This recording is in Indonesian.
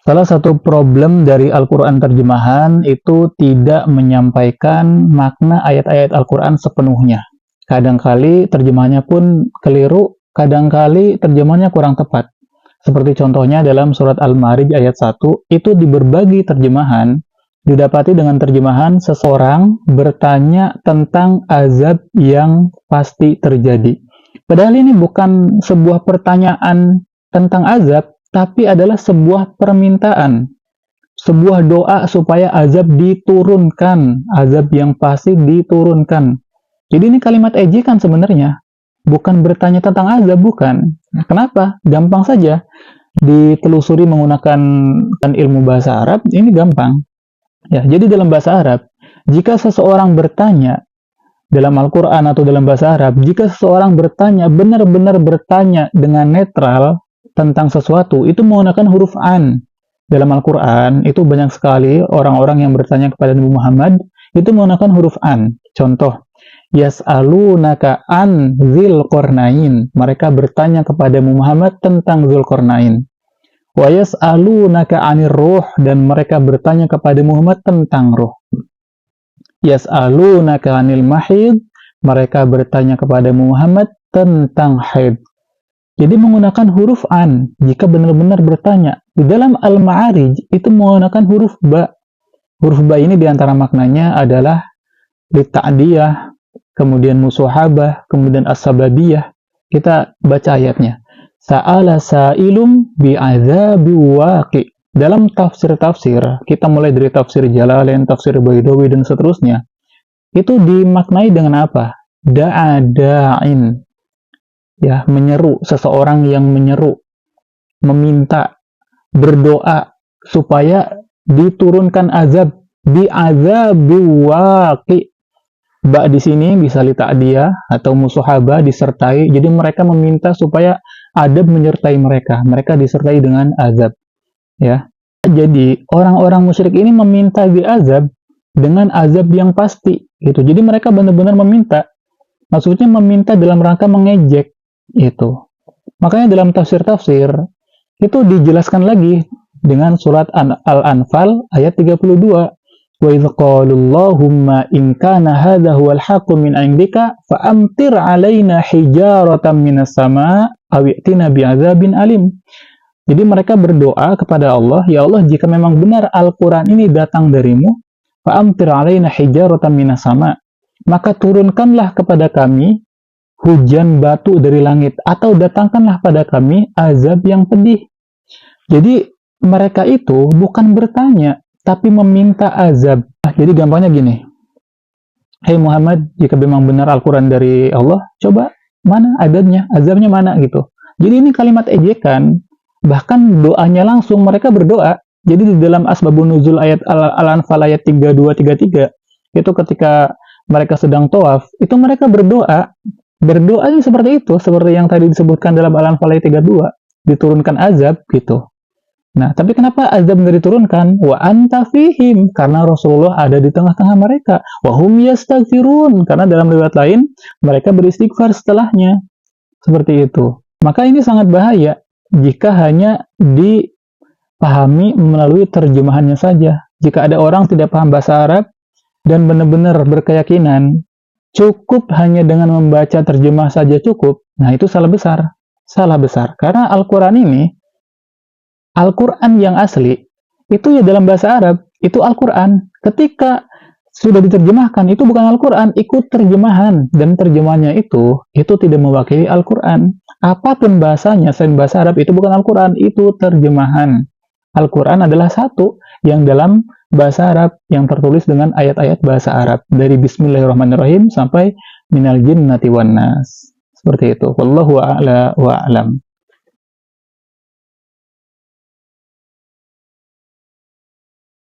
Salah satu problem dari Al-Quran terjemahan itu tidak menyampaikan makna ayat-ayat Al-Quran sepenuhnya. Kadangkali terjemahannya pun keliru, kadangkali terjemahannya kurang tepat. Seperti contohnya dalam surat Al-Ma'arij ayat 1, itu di berbagai terjemahan, didapati dengan terjemahan seseorang bertanya tentang azab yang pasti terjadi. Padahal ini bukan sebuah pertanyaan tentang azab, tapi adalah sebuah permintaan, sebuah doa supaya azab diturunkan, azab yang pasti diturunkan. Jadi ini kalimat ejekan sebenarnya, bukan bertanya tentang azab, bukan. Kenapa? Gampang saja ditelusuri menggunakan ilmu bahasa Arab, ini gampang. Ya, jadi dalam bahasa Arab, jika seseorang bertanya dalam Al-Quran atau dalam bahasa Arab, jika seseorang bertanya, benar-benar bertanya dengan netral tentang sesuatu, itu menggunakan huruf an. Dalam Al-Quran, itu banyak sekali orang-orang yang bertanya kepada Nabi Muhammad, itu menggunakan huruf an. Contoh, yas'alunaka an dzil qarnain. Mereka bertanya kepada Muhammad tentang Dzulqarnain. Wa yas'alunaka 'anir ruh, dan mereka bertanya kepada Muhammad tentang ruh. Yas'alunaka 'anil mahid, mereka bertanya kepada Muhammad tentang haid. Jadi menggunakan huruf an jika benar-benar bertanya. Di dalam Al-Ma'arij itu menggunakan huruf ba. Huruf ba ini diantara maknanya adalah lita'diyah, kemudian musuhabah, kemudian as-sababiyah. Kita baca ayatnya. Sa'ala sa'ilum bi'adzabi waqi. Dalam tafsir-tafsir, kita mulai dari tafsir Jalalain, tafsir Baidawi, dan seterusnya, itu dimaknai dengan apa? Da'a da'in. Ya, menyeru, seseorang yang menyeru, meminta, berdoa supaya diturunkan azab, bi'adzabi waqi. Ba di sini bisa li ta'diyah atau musuhaba, disertai. Jadi mereka meminta supaya adab menyertai mereka. Mereka disertai dengan azab. Ya. Jadi orang-orang musyrik ini meminta azab dengan azab yang pasti gitu. Jadi mereka benar-benar meminta. Maksudnya meminta dalam rangka mengejek itu. Makanya dalam tafsir-tafsir itu dijelaskan lagi dengan surat Al-Anfal ayat 32. Wa idz qalu Allahumma in kana hadza huwal haqqu min 'indika fa amtir 'alaina hijaratan minas sama' aw i'tina bi'adzabin alim. Jadi mereka berdoa kepada Allah, ya Allah, jika memang benar Al-Qur'an ini datang darimu, fa amtir 'alaina hijaratan minas sama', maka turunkanlah kepada kami hujan batu dari langit, atau datangkanlah pada kami azab yang pedih. Jadi mereka itu bukan bertanya, tapi meminta azab. Jadi gampangnya gini, hey Muhammad, jika memang benar Al-Quran dari Allah, coba mana azabnya, azabnya mana gitu. Jadi ini kalimat ejekan, bahkan doanya langsung mereka berdoa. Jadi di dalam Asbabun Nuzul ayat Al-Anfal ayat 32-33, itu ketika mereka sedang tawaf, itu mereka berdoa. Berdoanya seperti itu, seperti yang tadi disebutkan dalam Al-Anfal ayat 32, diturunkan azab gitu. Nah, tapi kenapa azab nggak diturunkan? Wa anta fihim, karena Rasulullah ada di tengah-tengah mereka. Wa hum yastaghfirun, karena dalam riwayat lain mereka beristighfar setelahnya. Seperti itu. Maka ini sangat bahaya jika hanya dipahami melalui terjemahannya saja. Jika ada orang tidak paham bahasa Arab dan benar-benar berkeyakinan cukup hanya dengan membaca terjemah saja cukup, nah itu salah besar. Salah besar. Karena Al-Quran ini, Al-Quran yang asli, itu ya dalam bahasa Arab, itu Al-Quran. Ketika sudah diterjemahkan, itu bukan Al-Quran, ikut terjemahan. Dan terjemahannya itu tidak mewakili Al-Quran. Apapun bahasanya, selain bahasa Arab, itu bukan Al-Quran, itu terjemahan. Al-Quran adalah satu yang dalam bahasa Arab, yang tertulis dengan ayat-ayat bahasa Arab. Dari Bismillahirrahmanirrahim sampai minal jinnati wan nas. Seperti itu. Wallahu a'la wa a'lam.